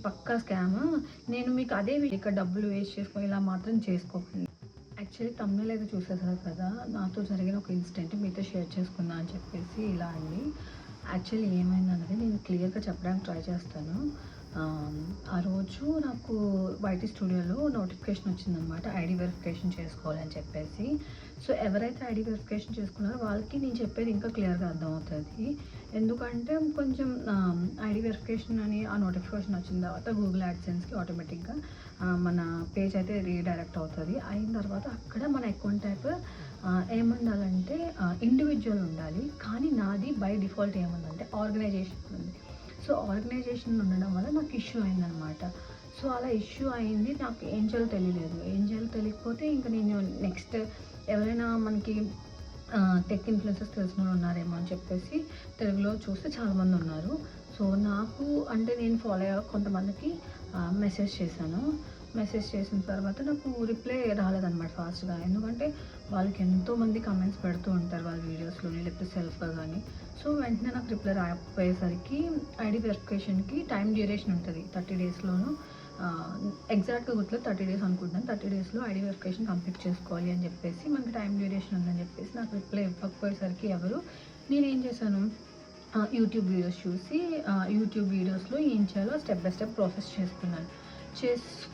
పక్కా scam. నేను మీకు అదే ఇక్కడ డబ్బులు వేస్ట్ చేసుకొని ఇలా మాత్రం చేసుకోకండి. యాక్చువల్లీ తమిళ అయితే చూసేసారు కదా, నాతో జరిగిన ఒక ఇన్సిడెంట్ మీతో షేర్ చేసుకుందా అని చెప్పేసి ఇలా అండి. యాక్చువల్లీ ఏమైందన్నది నేను క్లియర్గా చెప్పడానికి ట్రై చేస్తాను. ఆ రోజు నాకు వైటీ స్టూడియోలో నోటిఫికేషన్ వచ్చిందనమాట, ఐడి వెరిఫికేషన్ చేసుకోవాలని చెప్పేసి. సో ఎవరైతే ఐడి వెరిఫికేషన్ చేసుకున్నారో వాళ్ళకి నేను చెప్పేది ఇంకా క్లియర్గా అర్థమవుతుంది. ఎందుకంటే కొంచెం ఐడి వెరిఫికేషన్ అని ఆ నోటిఫికేషన్ వచ్చిన తర్వాత గూగుల్ యాడ్సెన్స్కి ఆటోమేటిక్గా మన పేజ్ అయితే రీడైరెక్ట్ అవుతుంది. అయిన తర్వాత అక్కడ మన అకౌంట్ టైప్ ఏముండాలంటే ఇండివిజువల్ ఉండాలి. కానీ నాది బై డిఫాల్ట్ ఏముందంటే ఆర్గనైజేషన్ ఉంది. సో ఆర్గనైజేషన్ ఉండడం వల్ల నాకు ఇష్యూ అయిందనమాట. సో అలా ఇష్యూ అయింది, నాకు ఏం చేయాలో తెలియలేదు. ఏం చేయాలో తెలియకపోతే ఇంకా నేను నెక్స్ట్ ఎవరైనా మనకి టెక్ ఇన్ఫ్లుయెన్సర్స్ తెలిసిన వాళ్ళు ఉన్నారేమో అని చెప్పేసి తెలుగులో చూస్తే చాలామంది ఉన్నారు. సో నాకు అంటే నేను ఫాలో అయ్యే కొంతమందికి మెసేజ్ చేశాను. మెసేజ్ చేసిన తర్వాత నాకు రిప్లై రాలేదన్నమాట ఫాస్ట్గా. ఎందుకంటే వాళ్ళకి ఎంతోమంది కమెంట్స్ పెడుతూ ఉంటారు వాళ్ళ వీడియోస్లోని, లేకపోతే సెల్ఫ్గా కానీ. సో వెంటనే నాకు రిప్లై రాకపోయేసరికి ఐడి వెరిఫికేషన్కి టైం డ్యూరేషన్ ఉంటుంది 30 డేస్లోను. ఎగ్జాక్ట్గా గుర్తులో 30 డేస్ అనుకుంటున్నాను. 30 డేస్లో ఐడి వెరిఫికేషన్ కంప్లీట్ చేసుకోవాలి అని చెప్పేసి మనకి టైం డ్యూరేషన్ ఉందని చెప్పేసి నాకు రిప్లై ఇవ్వకపోయేసరికి నేనేం చేశాను, యూట్యూబ్ వీడియోస్ చూసి యూట్యూబ్ వీడియోస్లో ఏం చేయాలో స్టెప్ బై స్టెప్ ప్రాసెస్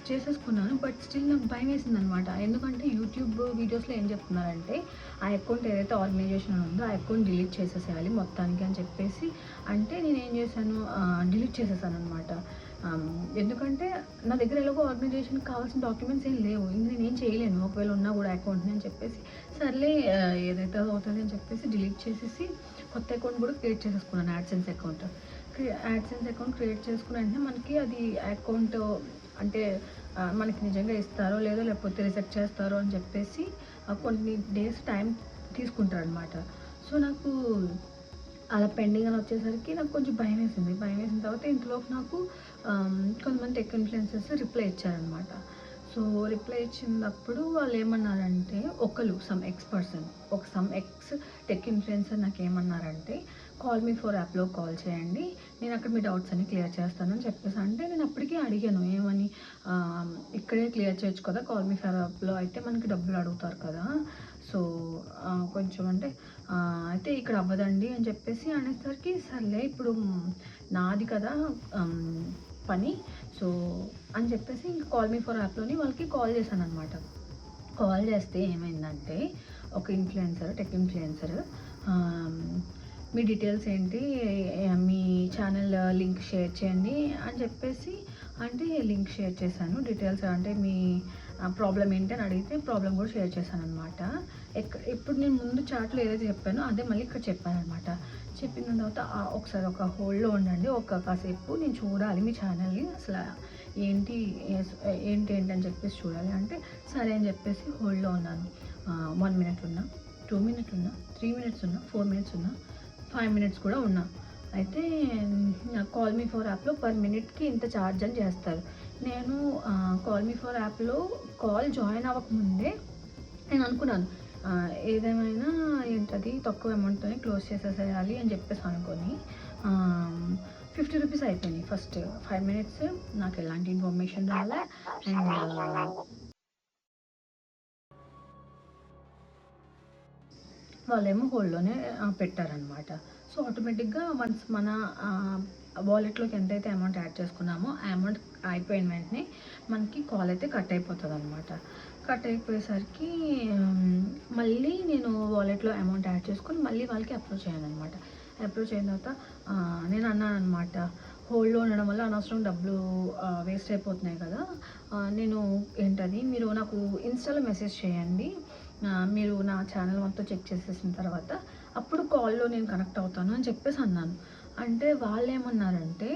చేసేసుకున్నాను. బట్ స్టిల్ నాకు భయం వేసింది అనమాట. ఎందుకంటే యూట్యూబ్ వీడియోస్లో ఏం చెప్తున్నారంటే ఆ అకౌంట్ ఏదైతే ఆర్గనైజేషన్ ఉందో ఆ అకౌంట్ డిలీట్ చేసేసేయాలి మొత్తానికి అని చెప్పేసి. అంటే నేను ఏం చేశాను, డిలీట్ చేసేసాను అనమాట. ఎందుకంటే నా దగ్గర ఎలాగో ఆర్గనైజేషన్కి కావాల్సిన డాక్యుమెంట్స్ ఏం లేవు, ఇంక నేను ఏం చేయలేను ఒకవేళ ఉన్నా కూడా అకౌంట్ని అని చెప్పేసి. సర్లే ఏదైతే అవుతుంది అని చెప్పేసి డిలీట్ చేసేసి కొత్త అకౌంట్ కూడా క్రియేట్ చేసేసుకున్నాను, AdSense account. AdSense account create చేసుకున్న వెంటనే మనకి అది అకౌంట్ అంటే మనకి నిజంగా ఇస్తారో లేదో లేకపోతే రిజెక్ట్ చేస్తారో అని చెప్పేసి కొన్ని డేస్ టైం తీసుకుంటారనమాట. సో నాకు అలా పెండింగ్ అని వచ్చేసరికి నాకు కొంచెం భయం వేసింది. భయం వేసిన తర్వాత ఇంతలోపు నాకు కొంతమంది టెక్ ఇన్ఫ్లుయెన్సర్స్ రిప్లై ఇచ్చారనమాట. సో రిప్లై ఇచ్చినప్పుడు వాళ్ళు ఏమన్నారంటే సమ్ ఎక్స్ టెక్ ఇన్ఫ్లుయెన్సర్ నాకు ఏమన్నారంటే కాల్ మీ ఫర్ యాప్లో కాల్ చేయండి, నేను అక్కడ మీ డౌట్స్ అన్ని క్లియర్ చేస్తానని చెప్పేసి. అంటే నేను అప్పటికే అడిగాను ఏమని, ఇక్కడే క్లియర్ చేయొచ్చు కదా, కాల్ మీ ఫర్ యాప్లో అయితే మనకి డబ్బులు అడుగుతారు కదా. సో కొంచెం అంటే అయితే ఇక్కడ అవ్వదండి అని చెప్పేసి అనేసరికి సర్లే ఇప్పుడు నాది కదా పని, సో అని చెప్పేసి ఇంకా కాల్ మీ ఫర్ యాప్లోని వాళ్ళకి కాల్ చేశాను అనమాట. కాల్ చేస్తే ఏమైందంటే ఒక టెక్ ఇన్ఫ్లుయెన్సర్ మీ డీటెయిల్స్ ఏంటి, మీ ఛానల్ లింక్ షేర్ చేయండి అని చెప్పేసి. అంటే లింక్ షేర్ చేశాను, డీటెయిల్స్ అంటే మీ ప్రాబ్లం ఏంటి అని అడిగితే ప్రాబ్లం కూడా షేర్ చేశాను అనమాట. ఇప్పుడు నేను ముందు చాట్లో ఏదైతే చెప్పానో అదే మళ్ళీ ఇక్కడ చెప్పాను అనమాట. చెప్పిన తర్వాత ఒకసారి ఒక హోల్డ్లో ఉండండి, కాసేపు నేను చూడాలి మీ ఛానల్ని, అసలు ఏంటి అని చెప్పేసి చూడాలి అంటే సరే అని చెప్పేసి హోల్డ్లో ఉన్నాను. 1 minute ఉన్నా, 2 minutes ఉన్నా, 3 minutes ఉన్నా, 4 minutes ఉన్నా, 5 minutes కూడా ఉన్నా. అయితే కాల్ మీ ఫర్ యాప్లో పర్ మినిట్కి ఇంత ఛార్జ్ అని చేస్తారు. నేను కాల్ మీ ఫర్ యాప్లో కాల్ జాయిన్ అవ్వకముందే నేను అనుకున్నాను ఏదేమైనా ఏంటది తక్కువ అమౌంట్తోనే క్లోజ్ చేసేసేయాలి అని చెప్పేసి అనుకొని 50 రూపీస్ అయిపోయినాయి ఫస్ట్ 5 minutes. నాకు ఎలాంటి ఇన్ఫర్మేషన్ రాలే. అండ్ వాళ్ళేమో హోల్డ్లోనే పెట్టారనమాట. సో ఆటోమేటిక్గా వన్స్ మన వాలెట్లోకి ఎంతైతే అమౌంట్ యాడ్ చేసుకున్నామో ఆ అమౌంట్ అయిపోయిన వెంటనే మనకి కాల్ అయితే కట్ అయిపోతుంది అనమాట. కట్ అయిపోయేసరికి మళ్ళీ నేను వాలెట్లో అమౌంట్ యాడ్ చేసుకొని మళ్ళీ వాళ్ళకి అప్రోచ్ అయ్యాను అనమాట. అప్రోచ్ అయిన తర్వాత నేను అన్నాను అనమాట, హోల్డ్లో ఉండడం వల్ల అనవసరం డబ్బులు వేస్ట్ అయిపోతున్నాయి కదా, మీరు నాకు ఇన్స్టాలో మెసేజ్ చేయండి, మీరు నా ఛానల్ మొత్తం చెక్ చేసేసిన తర్వాత అప్పుడు కాల్లో నేను కనెక్ట్ అవుతాను అని చెప్పేసి అన్నాను. అంటే వాళ్ళు ఏమన్నారంటే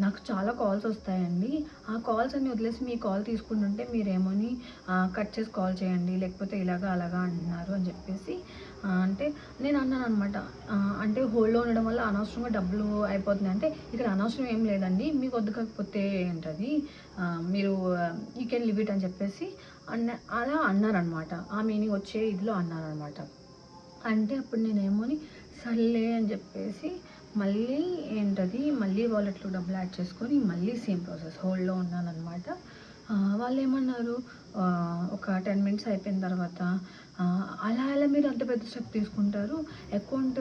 నాకు చాలా కాల్స్ వస్తాయండి, ఆ కాల్స్ అన్ని వదిలేసి మీ కాల్ తీసుకుంటుంటే మీరేమోని కట్ చేసి కాల్ చేయండి, లేకపోతే ఇలాగా అలాగా అంటున్నారు అని చెప్పేసి. అంటే నేను అన్నాను అనమాట, అంటే హోల్డ్లో ఉండడం వల్ల అనవసరంగా డబ్బులు అయిపోతున్నాయి అంటే ఇక్కడ అనవసరం ఏం లేదండి, మీకు వద్దు కాకపోతే ఏంటది మీరు యూ కెన్ లివ్ ఇట్ అని చెప్పేసి అలా అన్నారనమాట. ఆ మీనింగ్ వచ్చే ఇదిలో అన్నారనమాట. అంటే అప్పుడు నేనేమోని సర్లే అని చెప్పేసి మళ్ళీ ఏంటది మళ్ళీ వాలెట్‌లో డబ్బులు యాడ్ చేసుకొని మళ్ళీ సేమ్ ప్రాసెస్ హోల్డ్‌లో ఉన్నాననమాట. వాళ్ళేమన్నారు ఒక 10 మినిట్స్ అయిపోయిన తర్వాత అలా ఎలా మీరు అంత పెద్ద స్టెప్ తీసుకుంటారు? అకౌంట్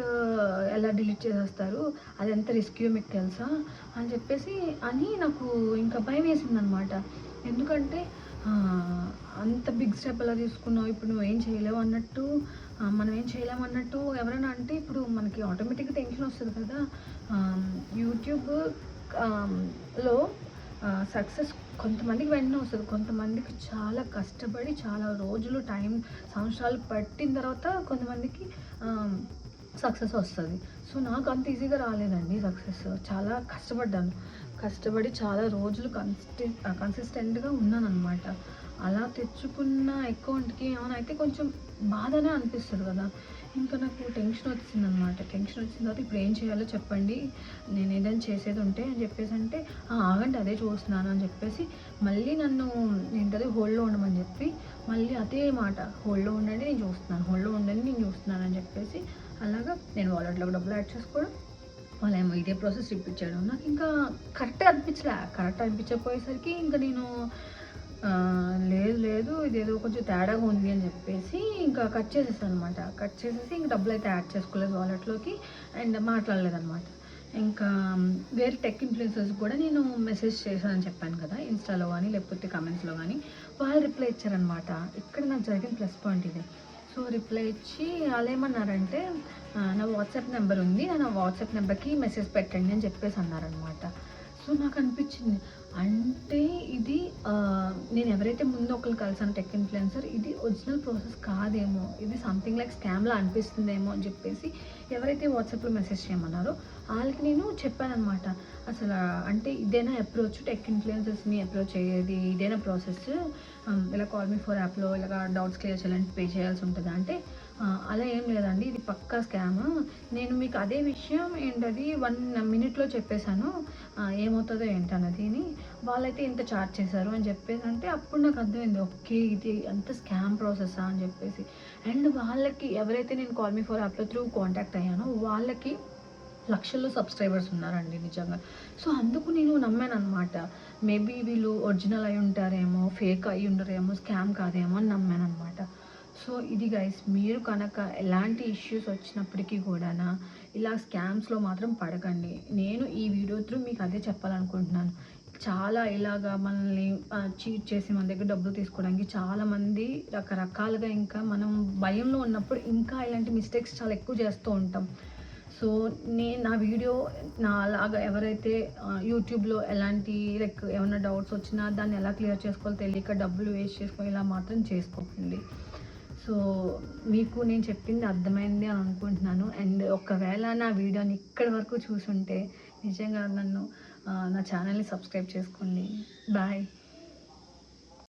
ఎలా డిలీట్ చేసేస్తారు? అదెంత రిస్కీయో మీకు తెలుసా? అని చెప్పేసి అని నాకు ఇంకా భయమేసిందనమాట. ఎందుకంటే అంత బిగ్ స్టెప్ ఎలా తీసుకున్నావు? ఇప్పుడు నువ్వేం చేయలేవు అన్నట్టు మనం ఏం చేయలేమన్నట్టు ఎవరైనా అంటే ఇప్పుడు మనకి ఆటోమేటిక్‌గా టెన్షన్ వస్తది కదా! యూట్యూబ్ లో సక్సెస్ కొంతమందికి వెంటనే వస్తది. కొంతమందికి చాలా కష్టపడి చాలా రోజులు సంవత్సరాలు పట్టిన తర్వాత కొంతమందికి సక్సెస్ వస్తది. సో, నాకు అంత ఈజీగా రాలేదండి సక్సెస్. చాలా కష్టపడ్డాను. కష్టపడి చాలా రోజులు కన్సిస్టెంట్‌గా ఉన్నాననమాట. అలా తెచ్చుకున్న అకౌంట్‌కి ఏమైనా అయితే కొంచెం బాధనే అనిపిస్తది కదా! ఇంకా నాకు టెన్షన్ వచ్చిందనమాట. టెన్షన్ వచ్చిన తర్వాత ఇప్పుడు ఏం చేయాలో చెప్పండి. నేను ఏదైనా చేసేది ఉంటే అని చెప్పేసంటే, ఆగండి అదే చూస్తున్నాను అని చెప్పేసి మళ్ళీ నన్ను ఏంటది హోల్డ్‌లో ఉండమని చెప్పి మళ్ళీ అదే మాట హోల్డ్‌లో ఉండండి నేను చూస్తున్నాను. హోల్డ్‌లో ఉండండి నేను చూస్తున్నాను అని చెప్పేసి అలాగా నేను వాలెట్‌లోకి డబ్బులు యాడ్ చేసుకోవడం. వాళ్ళేమో ఇదే ప్రాసెస్ రిపీట్ చేయడం. నాకింకా కరెక్ట్ అనిపించకపోయేసరికి ఇంక నేను లేదు ఇదేదో కొంచెం తేడాగా ఉంది అని చెప్పేసి ఇంకా కట్ చేసేసాననమాట. కట్ చేసేసి ఇంక డబ్బులైతే యాడ్ చేసుకోలేదు వాలెట్‌లోకి అండ్ మాట్లాడలేదనమాట. ఇంకా వేరే టెక్ ఇన్‌ఫ్లుయెన్సర్స్ కూడా నేను మెసేజ్ చేశానని చెప్పాను కదా! ఇన్‌స్టాలో గానీ, లేకపోతే కామెంట్స్‌లో గానీ, వాళ్ళు రిప్లై ఇచ్చారనమాట. ఇక్కడ నాకు జరిగిన ప్లస్ పాయింట్ ఇదే. సో, రిప్లై ఇచ్చి ఆళ్ళేమన్నారంటే నా వాట్సాప్ నెంబర్ ఉంది. నా వాట్సాప్ నెంబర్‌కి మెసేజ్ పెట్టండి అని చెప్పేసి అన్నారనమాట. సో, నాకనిపించింది అంటే ఇది నేను ఎవరైతే ముందు ఒకళ్ళని కలిసాను టెక్ ఇన్‌ఫ్లుయెన్సర్ ఇది ఒరిజినల్ ప్రాసెస్ కాదేమో! ఇది సంథింగ్ లైక్ స్కామ్‌లా అనిపిస్తుందేమో అని చెప్పేసి ఎవరైతే వాట్సాప్‌లో మెసేజ్ చేయమన్నారో ఆళ్ళకి నేను చెప్పాననమాట. అంటే ఇదేనా అప్రోచ్ టెక్ ఇన్‌ఫ్లుయెన్సర్స్‌ని అప్రోచ్ అయ్యేది ఇదేనా ప్రాసెస్? ఇలా కాల్ మీ ఫర్ యాప్‌లో ఇలాగ డౌట్స్ క్లియర్ చేయాలంటే పే చేయాల్సి ఉంటదా? అంటే అలా ఏం లేదండి. ఇది పక్కా స్కామ్. నేను మీకు అదే విషయం ఏంటది 1 మినిట్‌లో చెప్పేసాను. ఏమవుతదో ఏంటన్నది వాళ్ళైతే ఇంత చార్జ్ చేశారు అని చెప్పేసంటే అప్పుడు నాకు అర్థమైంది. ఓకే. ఇది అంత స్కామ్ ప్రాసెసా అని చెప్పేసి. అండ్ వాళ్ళకి ఎవరైతే నేను కాల్ మీ ఫర్ యాప్‌లో త్రూ కాంటాక్ట్ అయ్యానో వాళ్ళకి లక్షల్లో సబ్స్క్రైబర్స్ ఉన్నారండి నిజంగా. సో, అందుకు నేను నమ్మాననమాట. మేబీ వీళ్ళు ఒరిజినల్ అయి ఉంటారేమో, ఫేక్ అయి ఉండరేమో, స్కామ్ కాదేమో అని నమ్మాననమాట. సో, ఇది గైస్ మీరు కనుక ఎలాంటి ఇష్యూస్ వచ్చినప్పటికీ కూడానా ఇలా స్కామ్స్‌లో మాత్రం పడకండి. నేను ఈ వీడియో త్రూ మీకు అదే చెప్పాలనుకుంటున్నాను. చాలా ఇలాగా మనల్ని చీట్ చేసి మన దగ్గర డబ్బులు తీసుకోవడానికి చాలామంది రకరకాలుగా ఇంకా మనం భయంలో ఉన్నప్పుడు ఇంకా ఇలాంటి మిస్టేక్స్ చాలా ఎక్కువ చేస్తూ ఉంటాం. సో, నా వీడియో నాలాగా ఎవరైతే యూట్యూబ్‌లో ఎలాంటి లైక్ ఏమన్నా డౌట్స్ వచ్చినా దాన్ని ఎలా క్లియర్ చేసుకోవాలో తెలియక డబ్బులు వేస్ట్ చేసుకొని ఇలా మాత్రం చేసుకోకండి. సో, మీకు నేను చెప్పింది అర్థమైంది అని అనుకుంటున్నాను. అండ్ ఒకవేళ నా వీడియోని ఇక్కడి వరకు చూసుంటే నిజంగా నా ఛానల్‌ని సబ్స్క్రైబ్ చేసుకోండి. బాయ్.